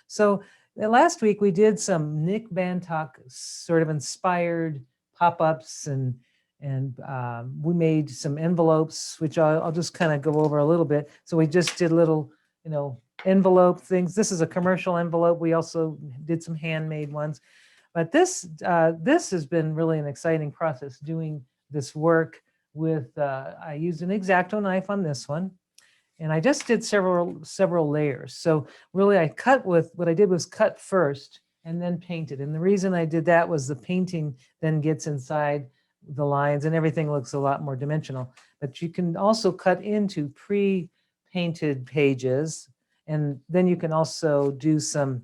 So last week we did some Nick Bantock sort of inspired pop-ups, and we made some envelopes, which I'll just kind of go over a little bit. So we just did little, envelope things. This is a commercial envelope. We also did some handmade ones. But this has been really an exciting process doing this work with, I used an X-Acto knife on this one, and I just did several layers. So really what I did was cut first and then painted. And the reason I did that was the painting then gets inside the lines and everything looks a lot more dimensional. But you can also cut into pre-painted pages, and then you can also do some,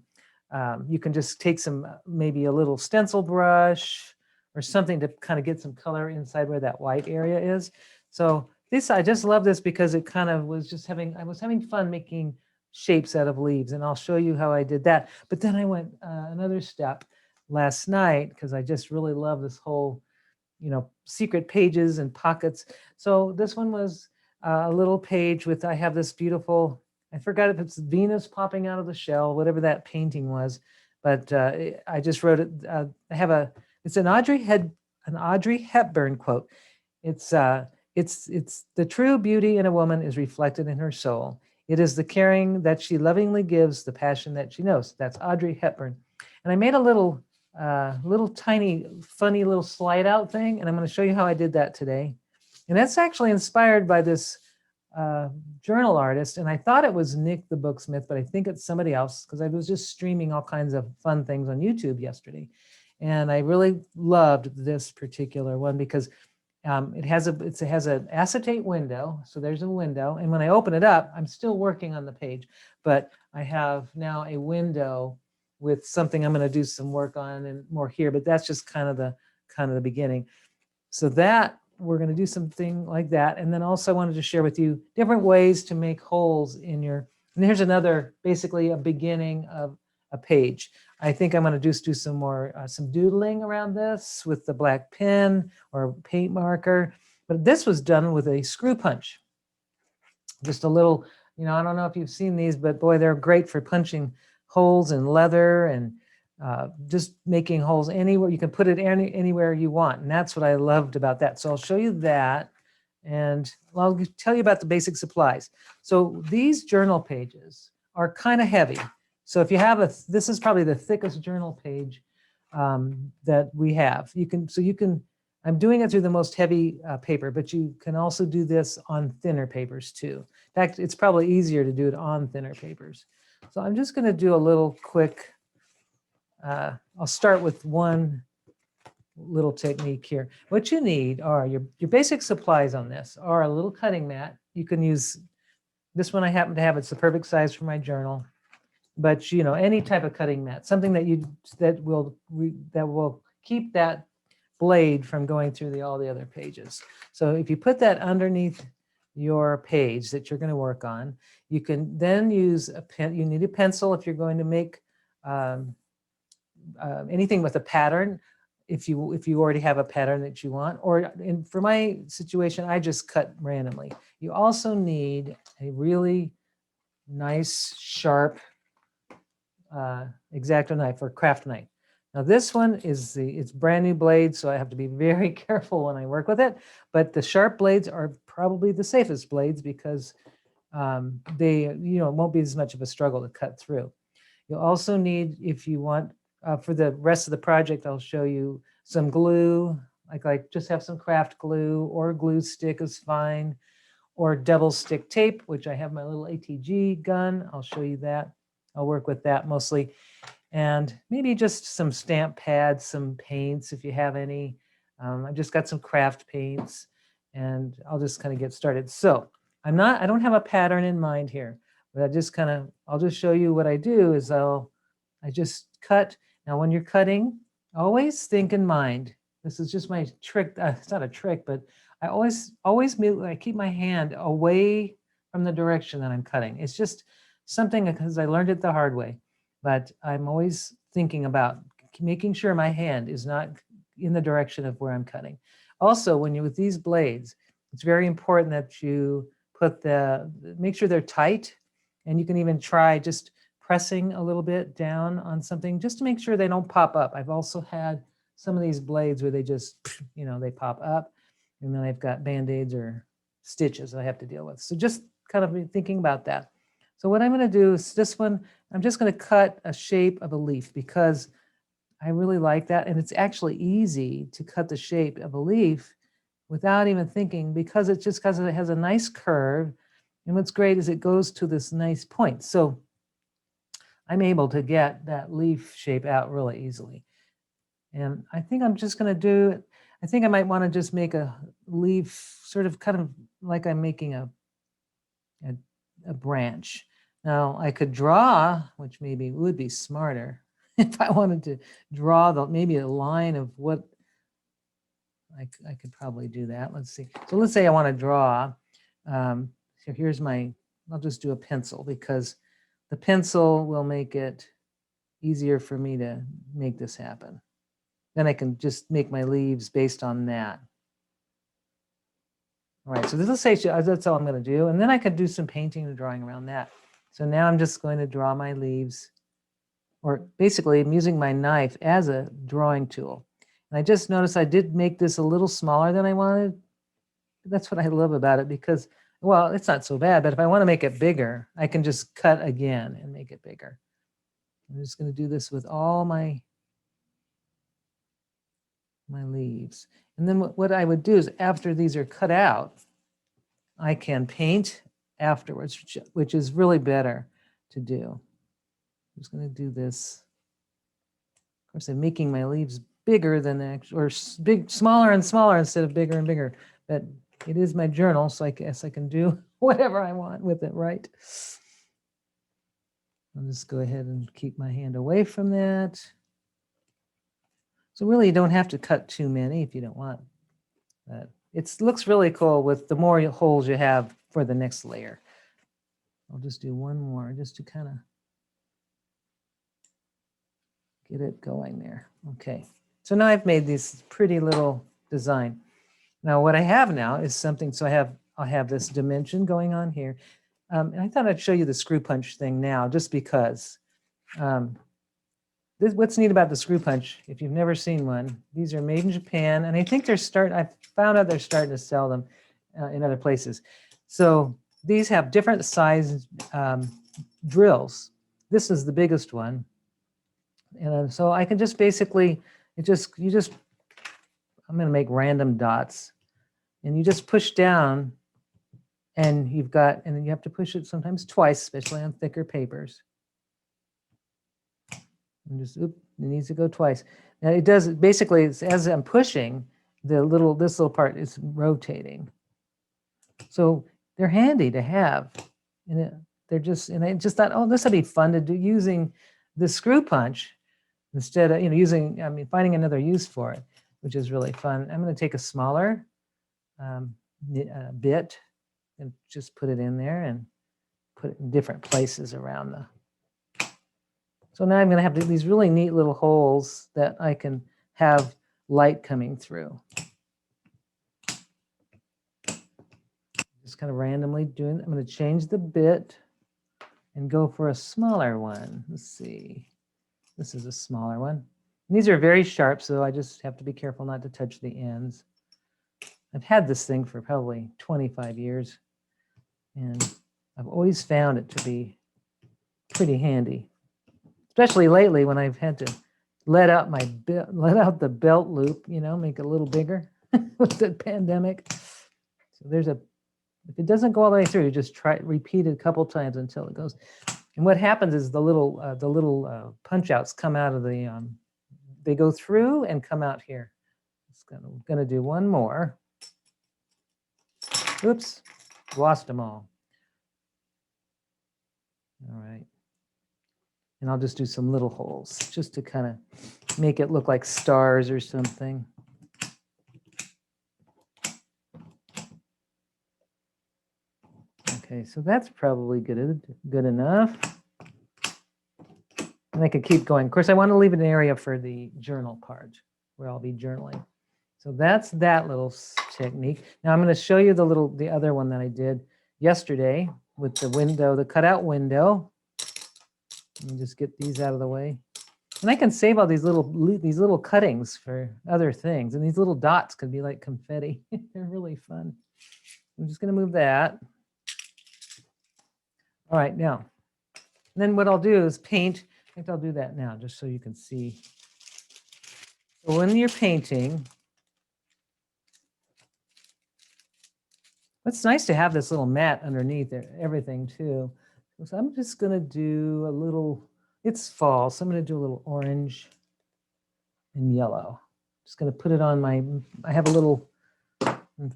you can just take maybe a little stencil brush or something to kind of get some color inside where that white area is. So I just love this because it kind of was just I was having fun making shapes out of leaves, and I'll show you how I did that. But then I went another step last night because I just really love this whole, secret pages and pockets. So this one was a little page with, I have this beautiful, I forgot if it's Venus popping out of the shell, whatever that painting was, but I just wrote it. It's an Audrey Hepburn quote. It's the true beauty in a woman is reflected in her soul. It is the caring that she lovingly gives, the passion that she knows. That's Audrey Hepburn. And I made a little tiny, funny little slide out thing, and I'm going to show you how I did that today. And that's actually inspired by this journal artist, and I thought it was Nick the Booksmith, but I think it's somebody else because I was just streaming all kinds of fun things on YouTube yesterday. And I really loved this particular one because it has an acetate window. So there's a window. And when I open it up, I'm still working on the page, but I have now a window with something I'm going to do some work on and more here, but that's just kind of the beginning. So that we're going to do something like that. And then also I wanted to share with you different ways to make holes in and here's another, basically a beginning of a page. I think I'm going to do some more, some doodling around this with the black pen or paint marker, but this was done with a screw punch. Just a little, I don't know if you've seen these, but boy, they're great for punching holes in leather and just making holes anywhere. You can put it anywhere you want. And that's what I loved about that. So I'll show you that. And I'll tell you about the basic supplies. So these journal pages are kind of heavy. So if you have this is probably the thickest journal page that we have. I'm doing it through the most heavy paper, but you can also do this on thinner papers too. In fact, it's probably easier to do it on thinner papers. So I'm just going to do a little quick, I'll start with one little technique here. What you need are your basic supplies on this are a little cutting mat. You can use this one I happen to have. It's the perfect size for my journal. But any type of cutting mat, something that will keep that blade from going through all the other pages. So if you put that underneath your page that you're going to work on, you can then use a pen. You need a pencil if you're going to make anything with a pattern. If you already have a pattern that you want, or for my situation, I just cut randomly. You also need a really nice, sharp X-Acto knife or craft knife. Now this one it's brand new blade, so I have to be very careful when I work with it. But the sharp blades are probably the safest blades because they, it won't be as much of a struggle to cut through. You'll also need, if you want, for the rest of the project, I'll show you some glue. Like just have some craft glue, or glue stick is fine, or double stick tape, which I have my little ATG gun. I'll show you that. I'll work with that mostly. And maybe just some stamp pads, some paints if you have any. I've just got some craft paints, and I'll just kind of get started. So I don't have a pattern in mind here, but I'll just show you what I do is I just cut. Now when you're cutting, always think in mind, this is just my trick. It's not a trick, but I always keep my hand away from the direction that I'm cutting. It's just something because I learned it the hard way, but I'm always thinking about making sure my hand is not in the direction of where I'm cutting. Also, when you're with these blades, it's very important that you make sure they're tight, and you can even try just pressing a little bit down on something just to make sure they don't pop up. I've also had some of these blades where they just, they pop up, and then I've got Band-Aids or stitches I have to deal with. So just kind of be thinking about that. So what I'm going to do is this one, I'm just going to cut a shape of a leaf because I really like that. And it's actually easy to cut the shape of a leaf without even thinking, because it has a nice curve. And what's great is it goes to this nice point. So I'm able to get that leaf shape out really easily. And I think I'm just going to do, I think I might want to just make a leaf sort of kind of like I'm making a branch. Now I could draw, which maybe would be smarter if I wanted to draw maybe a line of what I could probably do that. Let's see. So let's say I want to draw. So here's I'll just do a pencil because the pencil will make it easier for me to make this happen. Then I can just make my leaves based on that. All right, so let's say that's all I'm going to do. And then I could do some painting and drawing around that. So now I'm just going to draw my leaves, or basically I'm using my knife as a drawing tool. And I just noticed I did make this a little smaller than I wanted. That's what I love about it because, well, it's not so bad, but if I want to make it bigger, I can just cut again and make it bigger. I'm just going to do this with all my leaves. And then what I would do is after these are cut out, I can paint afterwards, which is really better to do. I'm just going to do this. Of course, I'm making my leaves bigger than smaller and smaller instead of bigger and bigger. But it is my journal, so I guess I can do whatever I want with it, right? I'll just go ahead and keep my hand away from that. So really, you don't have to cut too many if you don't want. But it looks really cool with the more holes you have for the next layer. I'll just do one more just to kind of get it going there. Okay, so now I've made this pretty little design. Now what I have now is something, so I'll have this dimension going on here. And I thought I'd show you the screw punch thing now, just because. What's neat about the screw punch, if you've never seen one, these are made in Japan, and I think I found out they're starting to sell them in other places. So these have different size drills. This is the biggest one. And so I can just basically, I'm going to make random dots, and you just push down, and then you have to push it sometimes twice, especially on thicker papers. And just, it needs to go twice. Now it does, basically, as I'm pushing, this little part is rotating. So they're handy to have. And I just thought, oh, this would be fun to do using the screw punch instead of, finding another use for it, which is really fun. I'm going to take a smaller bit and just put it in there and put it in different places around the. So now I'm going to have these really neat little holes that I can have light coming through. Just kind of randomly doing, I'm going to change the bit and go for a smaller one. Let's see. This is a smaller one. And these are very sharp, so I just have to be careful not to touch the ends. I've had this thing for probably 25 years, and I've always found it to be pretty handy. Especially lately when I've had to let out the belt loop, make it a little bigger with the pandemic. So if it doesn't go all the way through, you just repeat it a couple times until it goes. And what happens is the little punch outs come out of they go through and come out here. I'm gonna do one more. Oops, lost them all. All right. And I'll just do some little holes just to kind of make it look like stars or something. Okay, so that's probably good enough. And I could keep going. Of course, I want to leave an area for the journal part where I'll be journaling. So that's that little technique. Now I'm going to show you the other one that I did yesterday with the window, the cutout window. Let me just get these out of the way. And I can save all these little cuttings for other things. And these little dots could be like confetti. They're really fun. I'm just going to move that. All right, now, then what I'll do is paint. I think I'll do that now just so you can see. So when you're painting, it's nice to have this little mat underneath everything too. So I'm just going to do a little, it's fall, so I'm going to do a little orange and yellow. Just going to put it on I have a little,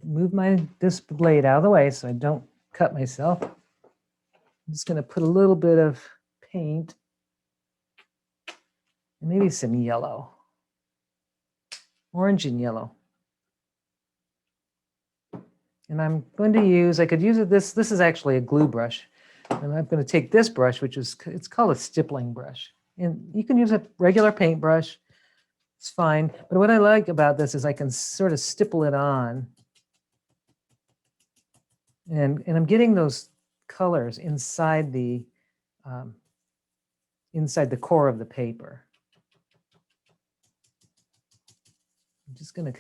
move this blade out of the way so I don't cut myself. I'm just going to put a little bit of paint and maybe some yellow, orange and yellow. And I'm going to use, I could use it, this is actually a glue brush. And I'm going to take this brush, which is, it's called a stippling brush. And you can use a regular paintbrush. It's fine. But what I like about this is I can sort of stipple it on. And I'm getting those colors inside the core of the paper. I'm just going to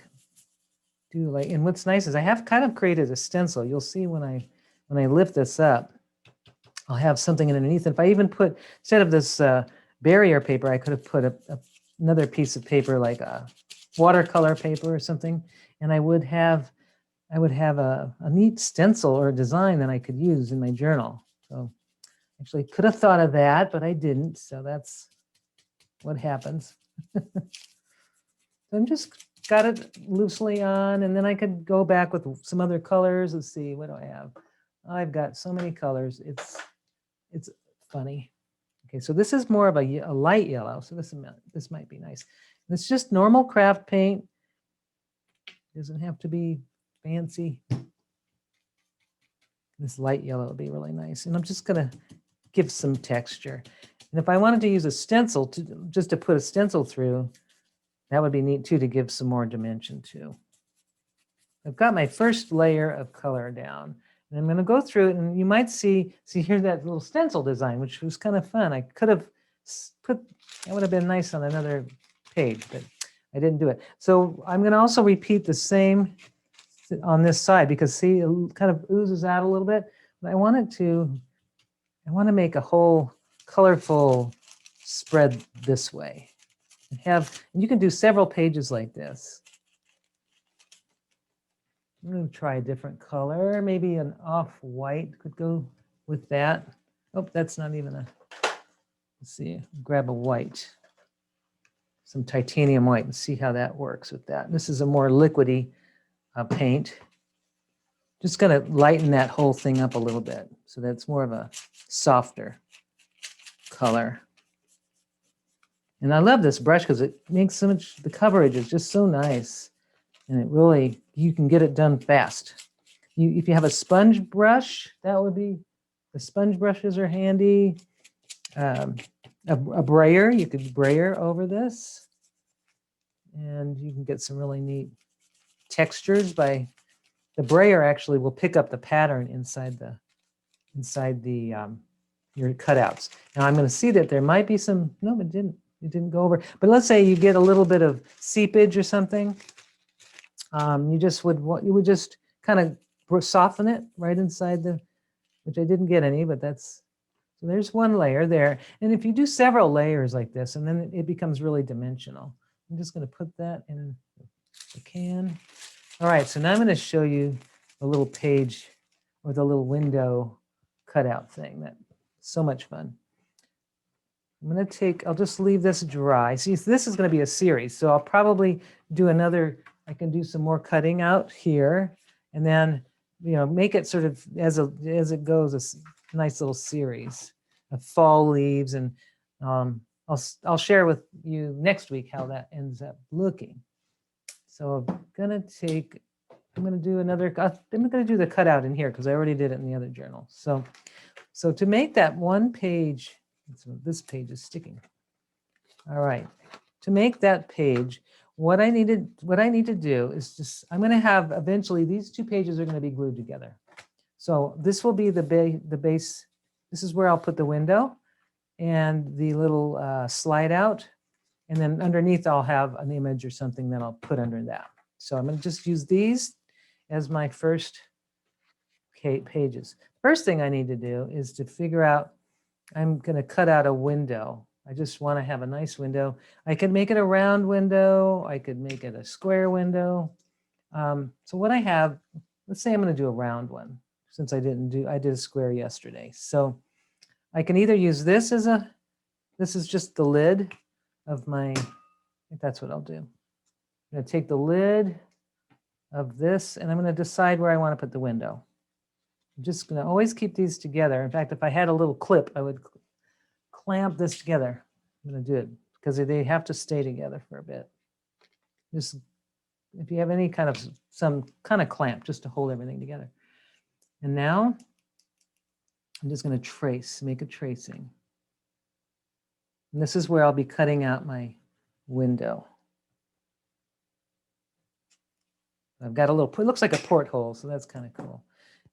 do like, and what's nice is I have kind of created a stencil. You'll see when I lift this up, I'll have something underneath. If I even put, instead of this Brayer paper, I could have put another piece of paper like a watercolor paper or something, and I would have a neat stencil or a design that I could use in my journal. So actually could have thought of that, but I didn't. So that's what happens. So I'm just got it loosely on, and then I could go back with some other colors. Let's see, what do I have? I've got so many colors. It's funny. Okay, so this is more of a light yellow. So this might be nice. It's just normal craft paint. Doesn't have to be fancy. This light yellow would be really nice. And I'm just going to give some texture. And if I wanted to use a stencil, just to put a stencil through, that would be neat too, to give some more dimension too. I've got my first layer of color down. And I'm going to go through it, and you might see here that little stencil design, which was kind of fun. I could have that would have been nice on another page, but I didn't do it. So I'm going to also repeat the same on this side, because see, it kind of oozes out a little bit. But I want to make a whole colorful spread this way. And you can do several pages like this. I'm going to try a different color. Maybe an off-white could go with that. Oh, that's not even let's see, grab a white, some titanium white, and see how that works with that. This is a more liquidy paint. Just going to lighten that whole thing up a little bit so that's more of a softer color. And I love this brush because it makes so much, the coverage is just so nice. And it really, you can get it done fast. If you have a sponge brush, that would be, the sponge brushes are handy. A brayer, you could brayer over this. And you can get some really neat textures by, the brayer actually will pick up the pattern inside your cutouts. Now I'm going to see that there might be some, no, it didn't go over. But let's say you get a little bit of seepage or something. You would just kind of soften it right inside which I didn't get any, but so there's one layer there. And if you do several layers like this, and then it becomes really dimensional. I'm just going to put that in the can. All right, so now I'm going to show you the little page or the little window cutout thing. That's so much fun. I'll just leave this dry. See, this is going to be a series, so I'll probably do I can do some more cutting out here, and then, make it sort of, as it goes, a nice little series of fall leaves, and I'll share with you next week how that ends up looking. So I'm going to do the cutout in here because I already did it in the other journal. So to make that one page, so this page is sticking. All right, to make that page, what I need to do is I'm going to have, eventually these two pages are going to be glued together. So this will be the base. This is where I'll put the window, and the little slide out. And then underneath I'll have an image or something that I'll put under that. So I'm going to just use these as my first pages. First thing I need to do is to figure out, I'm going to cut out a window. I just want to have a nice window. I could make it a round window. I could make it a square window. So what I have, let's say I'm going to do a round one, since I did a square yesterday. So I can either use this as this is just the lid of my, I think that's what I'll do. I'm going to take the lid of this and I'm going to decide where I want to put the window. I'm just going to always keep these together. In fact, if I had a little clip, I would clamp this together. I'm going to do it because they have to stay together for a bit. Just if you have any kind of, some kind of clamp just to hold everything together. And now I'm just going to trace, make a tracing. And this is where I'll be cutting out my window. I've got a little, it looks like a porthole, so that's kind of cool.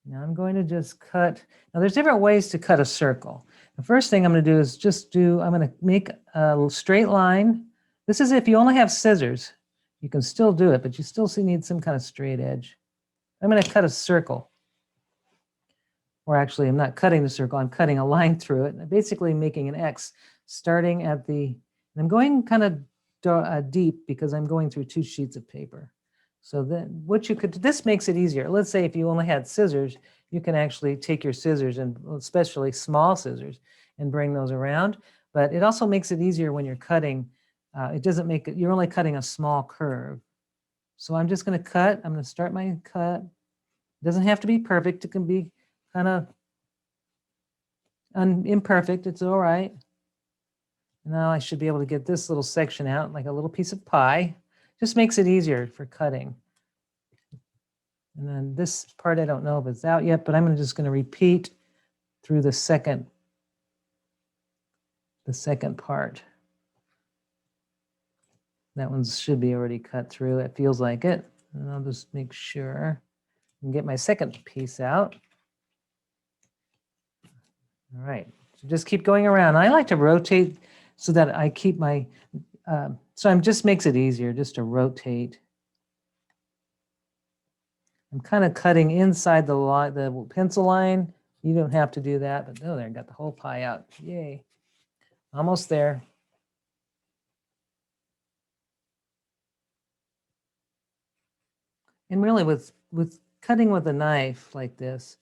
Now I'm going to just cut. Now there's different ways to cut a circle. The first thing I'm going to do is I'm going to make a straight line. This is if you only have scissors, you can still do it, but you still need some kind of straight edge. I'm going to cut a circle. Or actually, I'm not cutting the circle, I'm cutting a line through it. I'm basically making an X starting at the, and I'm going kind of deep because I'm going through 2 sheets of paper. So then what you could, this makes it easier. Let's say if you only had scissors, you can actually take your scissors, and especially small scissors, and bring those around. But it also makes it easier when you're cutting. It doesn't make it, you're only cutting a small curve. So I'm just going to cut. I'm going to start my cut. It doesn't have to be perfect. It can be kind of imperfect. It's all right. Now I should be able to get this little section out like a little piece of pie. Just makes it easier for cutting. And then this part, I don't know if it's out yet, but I'm just going to repeat through the second part. That one should be already cut through. It feels like it. And I'll just make sure and get my second piece out. All right, so just keep going around. I like to rotate so that I keep my, so I'm just makes it easier just to rotate. I'm kind of cutting inside the pencil line. You don't have to do that, but oh, there, I got the whole pie out. Yay, almost there. And really with cutting with a knife like this,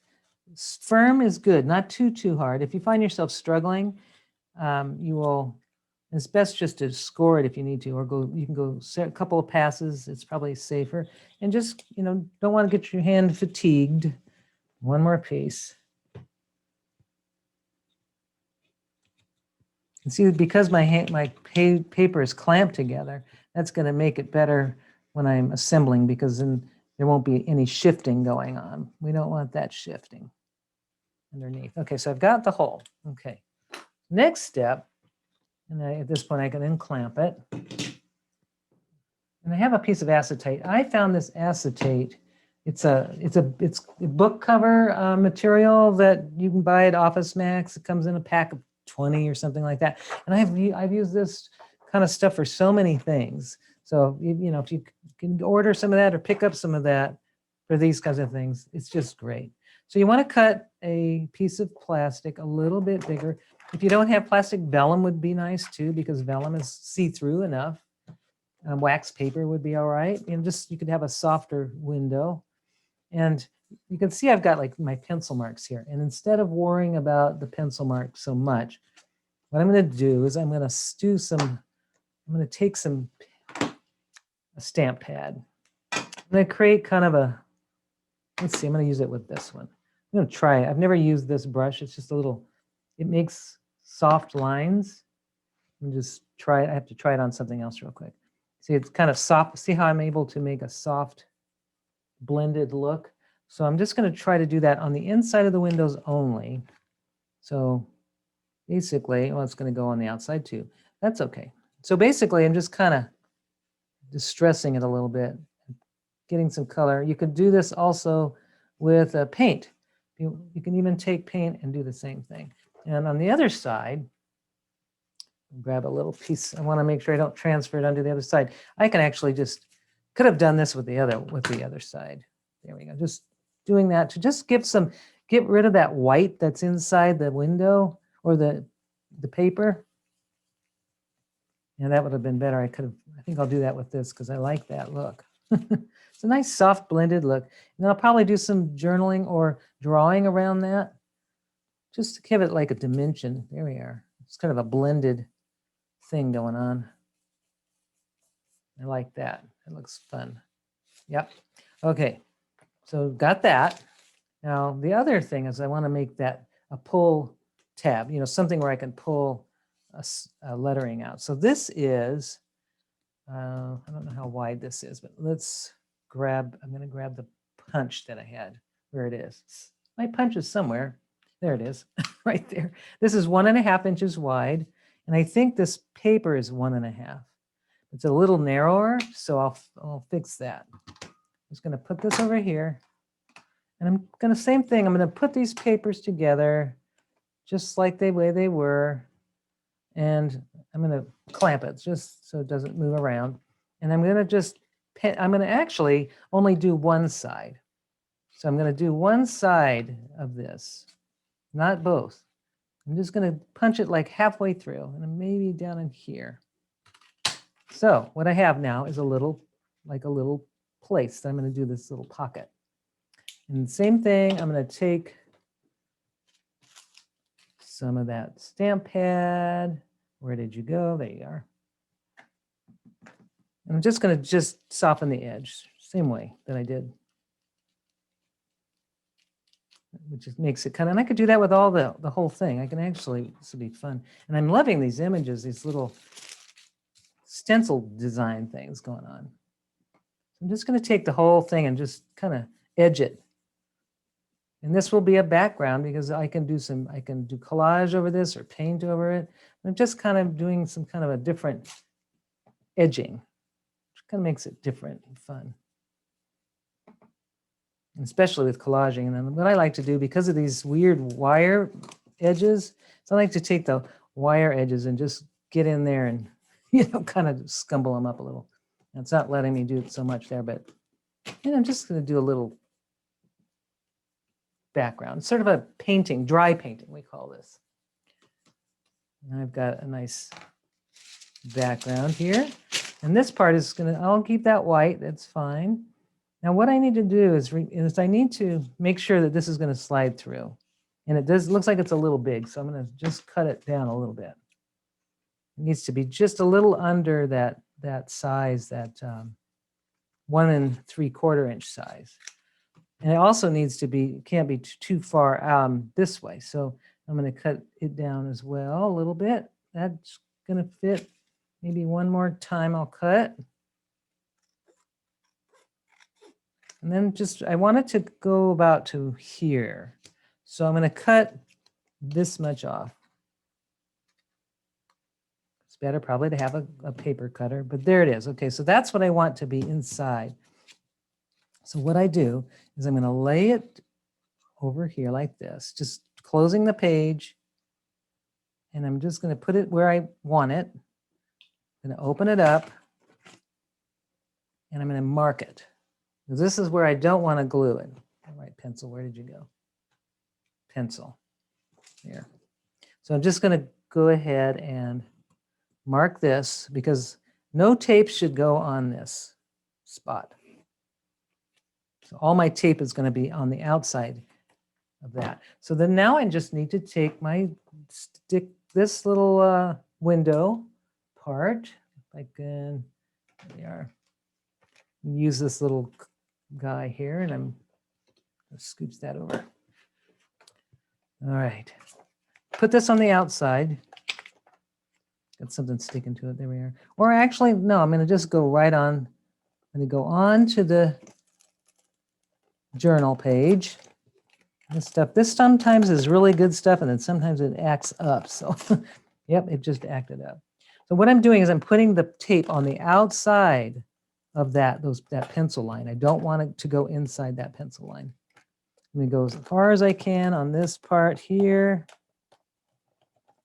firm is good, not too hard. If you find yourself struggling, you will, it's best just to score it if you need to, or you can go a couple of passes. It's probably safer. And just, don't want to get your hand fatigued. One more piece. And see, because my paper is clamped together, that's going to make it better when I'm assembling, because then there won't be any shifting going on. We don't want that shifting underneath. Okay, so I've got the hole. Okay, next step, and at this point I can unclamp it. And I have a piece of acetate. I found this acetate. It's a book cover material that you can buy at Office Max. It comes in a pack of 20 or something like that. And I've used this kind of stuff for so many things. So if you can order some of that or pick up some of that for these kinds of things, it's just great. So you want to cut a piece of plastic a little bit bigger. If you don't have plastic, vellum would be nice too, because vellum is see-through enough. Wax paper would be all right. And just, you could have a softer window. And you can see I've got like my pencil marks here. And instead of worrying about the pencil marks so much, what I'm going to do is I'm going to take a stamp pad. I'm going to create kind of let's see, I'm going to use it with this one. I'm going to try it. I've never used this brush. It's just it makes soft lines. And just try it. I have to try it on something else real quick. See, it's kind of soft. See how I'm able to make a soft blended look? So I'm just going to try to do that on the inside of the windows only. So basically, well, it's going to go on the outside too. That's okay. So basically, I'm just kind of distressing it a little bit, getting some color. You could do this also with paint. You can even take paint and do the same thing. And on the other side, Grab a little piece. I want to make sure I don't transfer it onto the other side. I can actually just, could have done this with the other side. There we go. Just doing that to just get rid of that white that's inside the window or the paper. Yeah, that would have been better. I think I'll do that with this because I like that look. It's a nice soft blended look. And then I'll probably do some journaling or drawing around that just to give it like a dimension. There we are. It's kind of a blended thing going on. I like that. It looks fun. Yep. Okay. So got that. Now the other thing is I want to make that a pull tab, something where I can pull a lettering out. So this is, I don't know how wide this is, but I'm going to grab the punch that I had where it is. My punch is somewhere. There it is, right there. This is 1.5 inches wide. And I think this paper is 1.5. It's a little narrower, so I'll fix that. I'm just going to put this over here. And I'm going to, same thing, I'm going to put these papers together just like the way they were. And I'm going to clamp it just so it doesn't move around. And I'm going to actually only do one side. So I'm going to do one side of this, not both. I'm just going to punch it like halfway through and maybe down in here. So what I have now is a little place that I'm going to do this little pocket. And the same thing, I'm going to take some of that stamp pad. Where did you go? There you are. I'm just going to soften the edge, same way that I did. Which just makes it kind of, and I could do that with all the whole thing. I can actually, this will be fun. And I'm loving these images, these little stencil design things going on. I'm just going to take the whole thing and just kind of edge it. And this will be a background because I can do collage over this or paint over it. I'm just kind of doing some kind of a different edging, which kind of makes it different and fun. And especially with collaging. And then what I like to do, because of these weird wire edges, so I like to take the wire edges and just get in there and, kind of scumble them up a little. And it's not letting me do it so much there, but I'm just going to do a little background, sort of a painting, dry painting, we call this. And I've got a nice background here. And this part is I'll keep that white, that's fine. Now what I need to do is I need to make sure that this is going to slide through. And it looks like it's a little big, so I'm going to just cut it down a little bit. It needs to be just a little under that size, that 1 3/4 inch size. And it also needs to be, can't be too far this way. So I'm going to cut it down as well a little bit. That's going to fit. Maybe one more time I'll cut. And then I want it to go about to here. So I'm going to cut this much off. It's better probably to have a paper cutter, but there it is. Okay, so that's what I want to be inside. So what I do is I'm going to lay it over here like this, just closing the page. And I'm just going to put it where I want it. I'm going to open it up. And I'm going to mark it. This is where I don't want to glue it. All right, pencil, where did you go? Pencil, here. So I'm just going to go ahead and mark this because no tape should go on this spot. So all my tape is going to be on the outside of that. So then now I just need to take this little window part. If I can, there we are. Use this little guy here, and I'm going to scooch that over. All right. Put this on the outside. Got something sticking to it. There we are. Or actually, no, I'm going to just go right on. I'm going to go on to the journal page. This sometimes is really good stuff, and then sometimes it acts up. So, yep, it just acted up. So what I'm doing is I'm putting the tape on the outside of that pencil line. I don't want it to go inside that pencil line. I'm going to go as far as I can on this part here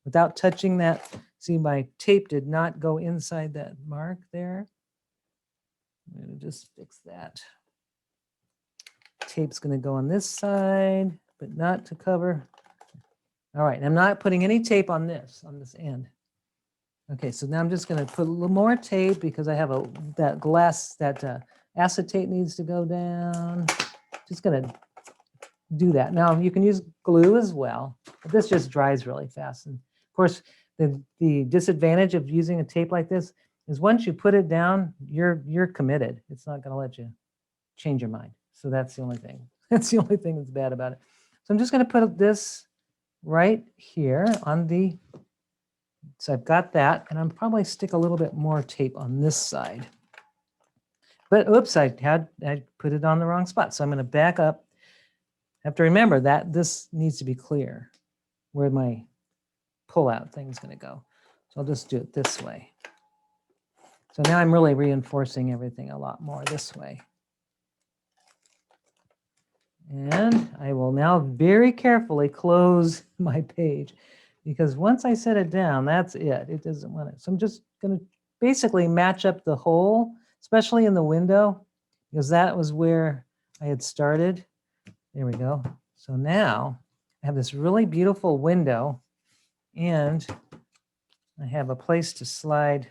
without touching that See, my tape did not go inside that mark there. I'm going to just fix that. Tape's going to go on this side, but not to cover. All right, I'm not putting any tape on this end. Okay, so now I'm just going to put a little more tape because I have that glass, that acetate needs to go down. Just going to do that. Now you can use glue as well, but this just dries really fast. And of course, the disadvantage of using a tape like this is once you put it down, you're committed. It's not going to let you change your mind. So that's the only thing. That's the only thing that's bad about it. So I'm just going to put this right here on the. So I've got that, and I'm probably stick a little bit more tape on this side. But oops, I put it on the wrong spot. So I'm going to back up. I have to remember that this needs to be clear where my pull-out thing is going to go. So I'll just do it this way. So now I'm really reinforcing everything a lot more this way. And I will now very carefully close my page because once I set it down, that's it. It doesn't want it. So I'm just going to basically match up the hole, especially in the window, because that was where I had started. There we go. So now I have this really beautiful window and I have a place to slide.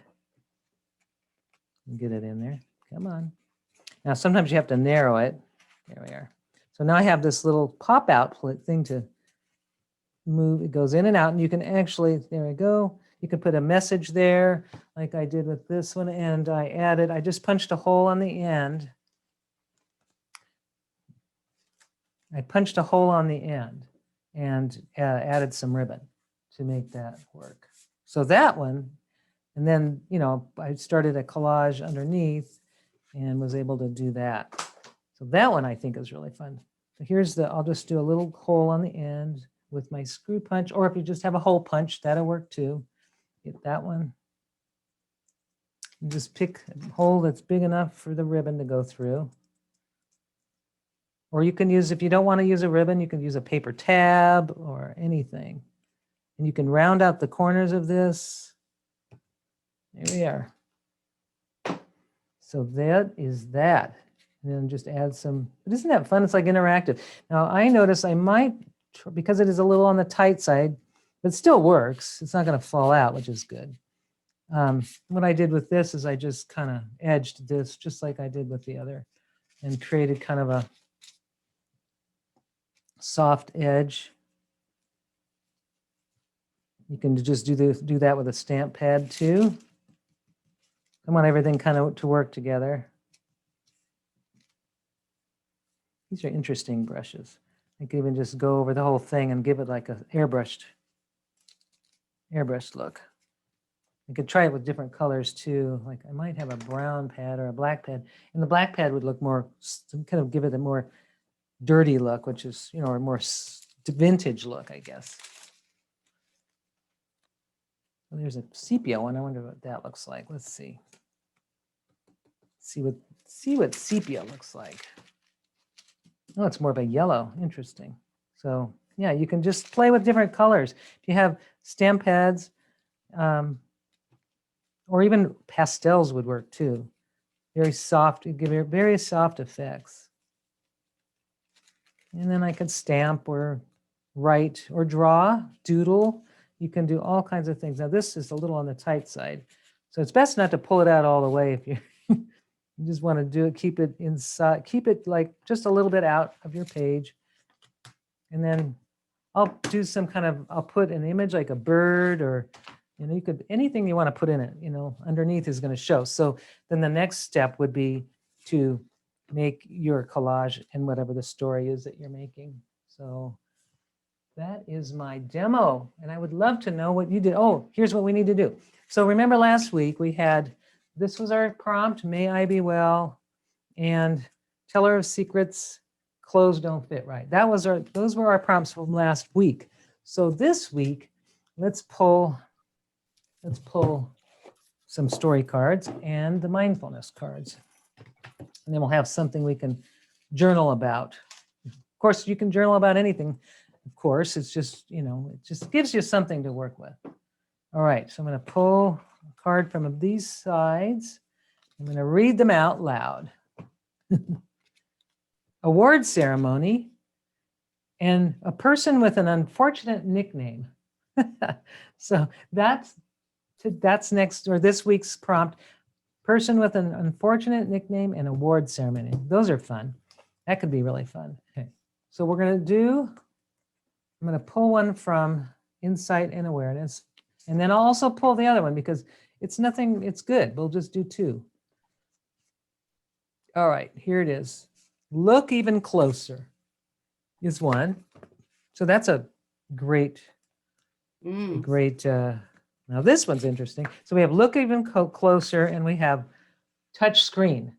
Get it in there. Come on. Now sometimes you have to narrow it. There we are. So now I have this little pop-out thing to move. It goes in and out, and you can actually, there we go. You can put a message there like I did with this one, and I just punched a hole on the end. I punched a hole on the end and added some ribbon to make that work. So that one, and then, I started a collage underneath and was able to do that. So that one I think is really fun. So I'll just do a little hole on the end with my screw punch, or if you just have a hole punch, that'll work too. Get that one. And just pick a hole that's big enough for the ribbon to go through. Or you can use, if you don't want to use a ribbon, you can use a paper tab or anything. And you can round out the corners of this. There we are. So that is that. And then just add some, but isn't that fun? It's like interactive. Now I notice I might, because it is a little on the tight side, but it still works. It's not going to fall out, which is good. What I did with this is I just kind of edged this just like I did with the other and created kind of a soft edge. You can just do that with a stamp pad too. I want everything kind of to work together. These are interesting brushes. I could even just go over the whole thing and give it like an airbrushed look. I could try it with different colors too. Like I might have a brown pad or a black pad, and the black pad would look more, kind of give it a more dirty look, which is, a more vintage look, I guess. Well, there's a sepia one. I wonder what that looks like. Let's see. See what sepia looks like. Oh, it's more of a yellow. Interesting. So yeah, you can just play with different colors. If you have stamp pads, or even pastels would work too. Very soft, you give it very soft effects. And then I could stamp or write or draw, doodle. You can do all kinds of things. Now this is a little on the tight side, so it's best not to pull it out all the way if you you just want to do it, keep it inside, keep it like just a little bit out of your page. And then I'll do some kind of, I'll put an image like a bird or, you could, anything you want to put in it, underneath is going to show. So then the next step would be to make your collage and whatever the story is that you're making. So that is my demo. And I would love to know what you did. Oh, here's what we need to do. So remember last week we had, this was our prompt, may I be well, and tell her of secrets, clothes don't fit right. Those were our prompts from last week. So this week, let's pull some story cards and the mindfulness cards. And then we'll have something we can journal about. Of course, you can journal about anything. Of course, it's just, it just gives you something to work with. All right, so I'm going to pull a card from these sides. I'm going to read them out loud. Award ceremony and a person with an unfortunate nickname. So that's next, or this week's prompt. Person with an unfortunate nickname and award ceremony. Those are fun. That could be really fun. Okay. So we're going to do, I'm going to pull one from Insight and Awareness. And then I'll also pull the other one because it's nothing, it's good. We'll just do two. All right, here it is. Look even closer is one. So that's a great, now this one's interesting. So we have look even closer and we have touch screen.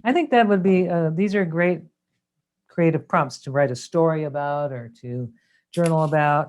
I think that would be, these are great creative prompts to write a story about or to journal about.